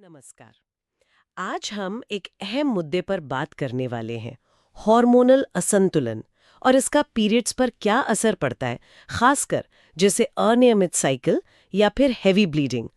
नमस्कार। आज हम एक अहम मुद्दे पर बात करने वाले हैं, हार्मोनल असंतुलन और इसका पीरियड्स पर क्या असर पड़ता है, खासकर जैसे अनियमित साइकिल या फिर हेवी ब्लीडिंग।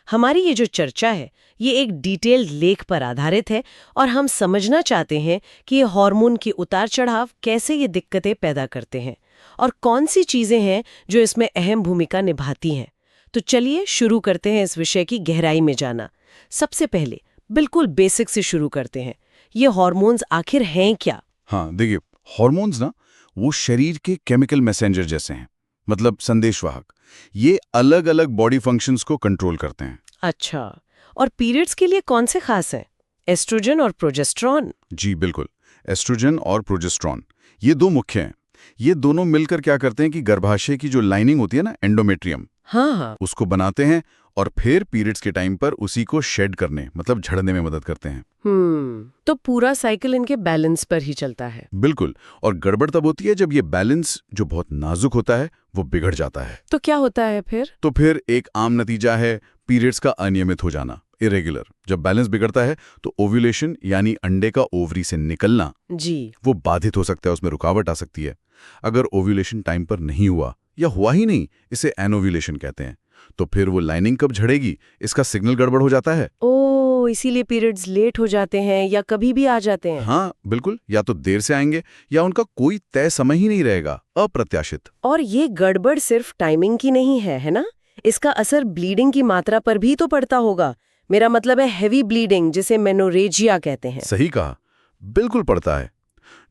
हमारी ये जो चर्चा है ये एक डिटेल्ड लेख पर आधारित है और हम समझना चाहते हैं कि ये हार्मोन की उतार चढ़ाव कैसे ये दिक्कतें पैदा करते हैं और कौन सी चीजें हैं जो इसमें अहम भूमिका निभाती हैं। तो चलिए शुरू करते हैं इस विषय की गहराई में जाना। सबसे पहले बिल्कुल बेसिक से शुरू करते हैं। ये हार्मोन्स आखिर हैं क्या? हाँ, देखिए, हॉर्मोन्स ना वो शरीर के केमिकल मैसेंजर जैसे हैं, मतलब संदेशवाहक। ये अलग अलग बॉडी फंक्शंस को कंट्रोल करते हैं। अच्छा, और पीरियड्स के लिए कौन से खास हैं? एस्ट्रोजन और प्रोजेस्टेरॉन? जी बिल्कुल, एस्ट्रोजन और प्रोजेस्टेरॉन ये दो मुख्य हैं। ये दोनों मिलकर क्या करते हैं कि गर्भाशय की जो लाइनिंग होती है ना, एंडोमेट्रियम, हाँ, उसको बनाते हैं और फिर पीरियड्स के टाइम पर उसी को शेड करने, मतलब झड़ने में मदद करते हैं। तो पूरा साइकिल इनके बैलेंस पर ही चलता है। बिल्कुल, और गड़बड़ तब होती है जब ये बैलेंस, जो बहुत नाजुक होता है, वो बिगड़ जाता है। तो क्या होता है फिर? तो फिर एक आम नतीजा है पीरियड्स का अनियमित हो जाना, इरेगुलर। जब बैलेंस बिगड़ता है तो ओव्यूलेशन यानी अंडे का ओवरी से निकलना जी, वो बाधित हो सकता है, उसमें रुकावट आ सकती है। अगर ओव्यूलेशन टाइम पर नहीं हुआ या हुआ ही नहीं, इसे एनोव्यूलेशन कहते हैं, तो फिर वो लाइनिंग कब झड़ेगी, इसका सिग्नल गड़बड़ हो जाता है। ओ, इसीलिए पीरियड्स लेट हो जाते हैं या कभी भी आ जाते हैं। हाँ बिल्कुल, या तो देर से आएंगे या उनका कोई तय समय ही नहीं रहेगा, अप्रत्याशित। और ये गड़बड़ सिर्फ टाइमिंग की नहीं है ना? इसका असर ब्लीडिंग की मात्रा पर भी तो पड़ता होगा। मेरा मतलब है हेवी ब्लीडिंग, जिसे मेनोरेजिया कहते हैं। सही कहा, बिल्कुल पड़ता है।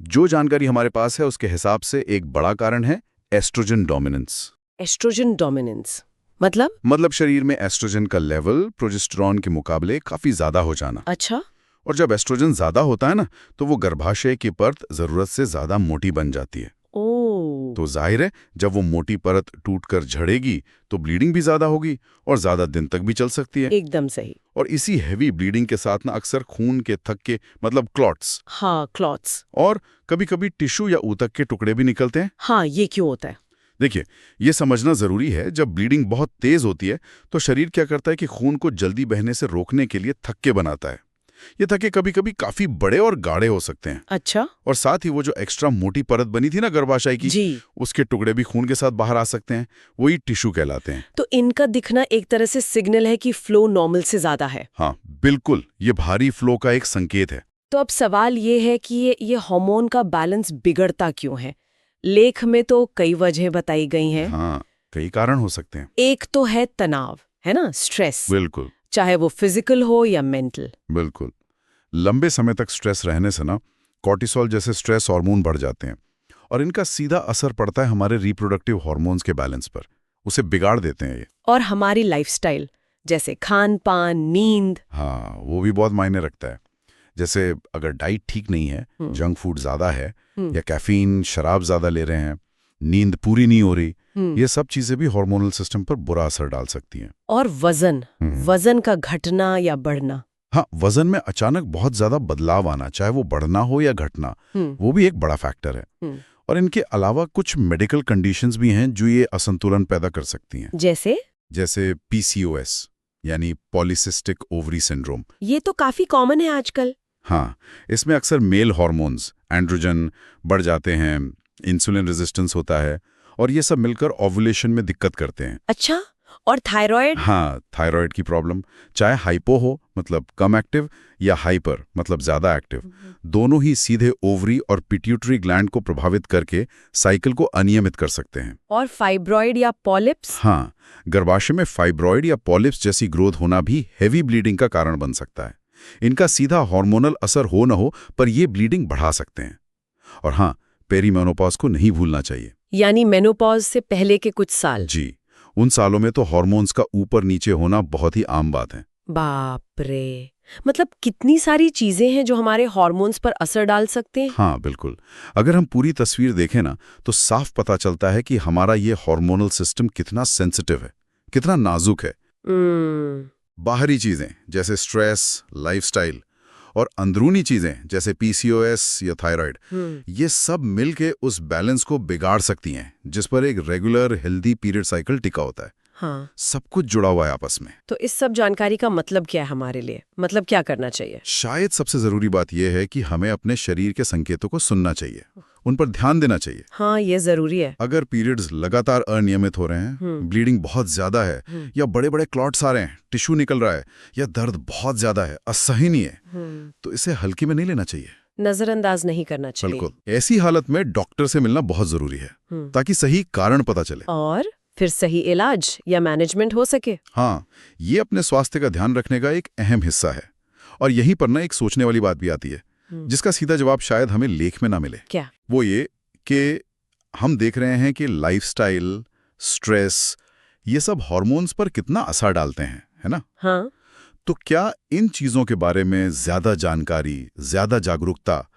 जो जानकारी हमारे पास है उसके हिसाब से एक बड़ा कारण है एस्ट्रोजन डोमिनेंस। एस्ट्रोजन डोमिनेंस मतलब शरीर में एस्ट्रोजन का लेवल प्रोजेस्टेरॉन के मुकाबले काफी ज्यादा हो जाना। अच्छा, और जब एस्ट्रोजन ज्यादा होता है ना, तो वो गर्भाशय की परत जरूरत से ज्यादा मोटी बन जाती है। ओ, तो जाहिर है जब वो मोटी परत टूटकर झड़ेगी तो ब्लीडिंग भी ज्यादा होगी और ज्यादा दिन तक भी चल सकती है। एकदम सही। और इसी हैवी ब्लीडिंग के साथ ना अक्सर खून के थक्के, मतलब क्लॉट्स, हाँ, क्लॉट्स। और कभी-कभी टिश्यू या ऊतक के टुकड़े भी निकलते हैं। हाँ, ये क्यों होता है? देखिए, ये समझना जरूरी है, जब ब्लीडिंग बहुत तेज होती है तो शरीर क्या करता है कि खून को जल्दी बहने से रोकने के लिए थक्के बनाता है। ये थक्के कभी-कभी काफी बड़े और गाढ़े हो सकते हैं। अच्छा, और साथ ही वो जो एक्स्ट्रा मोटी परत बनी थी ना गर्भाशय की, जी, उसके टुकड़े भी खून के साथ बाहर आ सकते हैं। वही टिश्यू कहलाते हैं। तो इनका दिखना एक तरह से सिग्नल है कि फ्लो नॉर्मल से ज्यादा है। हाँ बिल्कुल, ये भारी फ्लो का एक संकेत है। तो अब सवाल ये है कि ये हार्मोन का बैलेंस बिगड़ता क्यों है? लेख में तो कई वजह बताई गई हैं। हाँ, कई कारण हो सकते हैं। एक तो है तनाव, है ना, स्ट्रेस, बिल्कुल चाहे वो फिजिकल हो या मेंटल। बिल्कुल, लंबे समय तक स्ट्रेस रहने से ना कॉर्टिसोल जैसे स्ट्रेस हार्मोन बढ़ जाते हैं और इनका सीधा असर पड़ता है हमारे रिप्रोडक्टिव हार्मोन्स के बैलेंस पर। उसे बिगाड़ देते हैं ये। और हमारी लाइफस्टाइल, जैसे खान पान, नींद। हाँ, वो भी बहुत मायने रखता है। जैसे अगर डाइट ठीक नहीं है, जंक फूड ज्यादा है या कैफीन, शराब ज्यादा ले रहे हैं, नींद पूरी नहीं हो रही, ये सब चीजें भी हार्मोनल सिस्टम पर बुरा असर डाल सकती हैं। और वजन का घटना या बढ़ना। हाँ, वजन में अचानक बहुत ज्यादा बदलाव आना, चाहे वो बढ़ना हो या घटना, वो भी एक बड़ा फैक्टर है। और इनके अलावा कुछ मेडिकल कंडीशंस भी हैं जो ये असंतुलन पैदा कर सकती हैं। जैसे पीसीओएस यानी पॉलीसिस्टिक ओवरी सिंड्रोम। ये तो काफी कॉमन है आजकल। हाँ, इसमें अक्सर मेल हार्मोन्स, एंड्रोजन बढ़ जाते हैं, इंसुलिन रेजिस्टेंस होता है और ये सब मिलकर ओवुलेशन में दिक्कत करते हैं। अच्छा, और थायराइड? हाँ, थायराइड की प्रॉब्लम, चाहे हाइपो हो मतलब कम एक्टिव या हाइपर मतलब ज्यादा एक्टिव, दोनों ही सीधे ओवरी और पिट्यूटरी ग्लैंड को प्रभावित करके साइकिल को अनियमित कर सकते हैं। और फाइब्रॉइड या पॉलिप्स? हाँ, गर्भाशय में फाइब्रॉइड या पॉलिप्स जैसी ग्रोथ होना भी हेवी ब्लीडिंग का कारण बन सकता है। इनका सीधा हार्मोनल असर हो न हो, पर ये ब्लीडिंग बढ़ा सकते हैं। और हाँ, पेरीमेनोपॉज को नहीं भूलना चाहिए, यानी मेनोपॉज से पहले के कुछ साल। जी, उन सालों में तो हार्मोन्स का ऊपर नीचे होना बहुत ही आम बात है। बाप रे, मतलब कितनी सारी चीजें हैं जो हमारे हार्मोन्स पर असर डाल सकते हैं। हाँ बिल्कुल, अगर हम पूरी तस्वीर देखें ना, तो साफ पता चलता है कि हमारा ये हार्मोनल सिस्टम कितना सेंसिटिव है, कितना नाजुक है। बाहरी चीजें जैसे स्ट्रेस, लाइफस्टाइल और अंदरूनी चीजें जैसे पीसीओएस या थायराइड, ये सब मिलके उस बैलेंस को बिगाड़ सकती हैं जिस पर एक रेगुलर हेल्दी पीरियड साइकिल टिका होता है। हाँ, सब कुछ जुड़ा हुआ है आपस में। तो इस सब जानकारी का मतलब क्या है हमारे लिए? मतलब क्या करना चाहिए? शायद सबसे जरूरी बात यह है कि हमें अपने शरीर के संकेतों को सुनना चाहिए, उन पर ध्यान देना चाहिए। हाँ, ये जरूरी है। अगर पीरियड्स लगातार अनियमित हो रहे हैं, ब्लीडिंग बहुत ज्यादा है, या बड़े बड़े क्लॉट्स आ रहे हैं, टिश्यू निकल रहा है, या दर्द बहुत ज्यादा है, असहनीय है, तो इसे हल्के में नहीं लेना चाहिए, नजरअंदाज नहीं करना चाहिए। बिल्कुल। ऐसी हालत में डॉक्टर से मिलना बहुत जरूरी है, ताकि सही कारण पता चले और फिर सही इलाज या मैनेजमेंट हो सके। हाँ, ये अपने स्वास्थ्य का ध्यान रखने का एक अहम हिस्सा है। और यहीं पर ना एक सोचने वाली बात भी आती है, जिसका सीधा जवाब शायद हमें लेख में ना मिले। क्या? वो ये कि हम देख रहे हैं कि लाइफस्टाइल, स्ट्रेस, ये सब हार्मोन्स पर कितना असर डालते हैं, है ना? हाँ, तो क्या इन चीजों के बारे में ज्यादा जानकारी, ज्यादा जागरूकता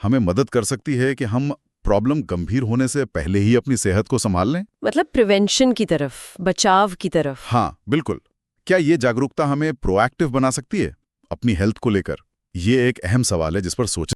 हमें मदद कर सकती है कि हम प्रॉब्लम गंभीर होने से पहले ही अपनी सेहत को संभाल लें? मतलब प्रिवेंशन की तरफ, बचाव की तरफ। हाँ, बिल्कुल। क्या ये जागरूकता हमें प्रोएक्टिव बना सकती है अपनी हेल्थ को लेकर? ये एक अहम सवाल है जिस पर सोचना